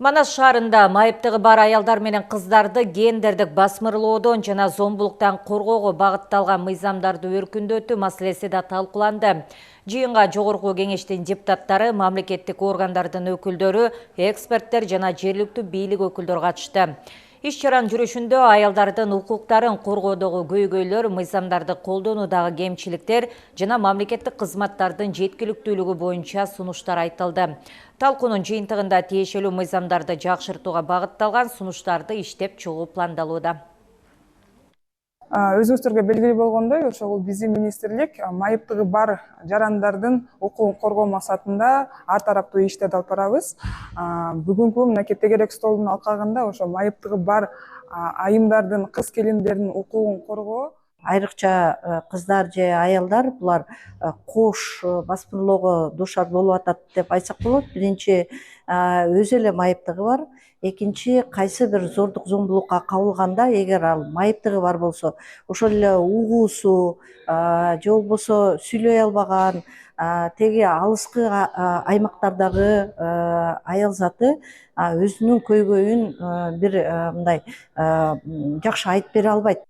Манас шаарында майыптығы бар аялдар менен қыздарды гендердік басмырлоодон жана зомбулуктан коргоого багытталган мыйзамдарды өркүндөтүү маселеси да талкууланды. Жыйынга жогорку кеңештин депутаттары, мамлекеттик органдардын өкүлдөрү, эксперттер жана жергиликтүү бийлик өкүлдөрү катышты. Иш чаранын жүрүшүндө аялдардын укуктарын коргоодогу көйгөйлөр, мыйзамдарды колдонуудагы кемчиликтер жана мамлекеттик кызматтардын жеткиликтүүлүгү боюнча сунуштар айтылды. Талкуунун жыйынтыгында тиешелүү мыйзамдарды жакшыртууга багытталган сунуштарды иштеп чыгуу пландалууда. Өзүңүздөргө белгилүү болгондой, ошол биздин министрлик майыптыгы бар жарандардын укугун коргоо максатында ар тараптуу иштерди алып барабыз. Бүгүнкү мынакей тегерек столдун алкагында ошо майыптыгы бар айымдардын, кыз келиндердин укугун коргоо, айрыкча кыздар же аялдар булар кош басмырлоого дуушар болуп атат деп айтсак болот. Биринчи өзү эле майыптыгы бар. Экинчи, кайсы бир зордук зомбулукка кабылганда, эгер ал майыптыгы бар болсо, ошол эле угуусу же болбосо сүйлөй албаган, теги алыскы аймактардагы аял заты өзүнүн көйгөйүн бир мындай жакшы айтып бере албайт.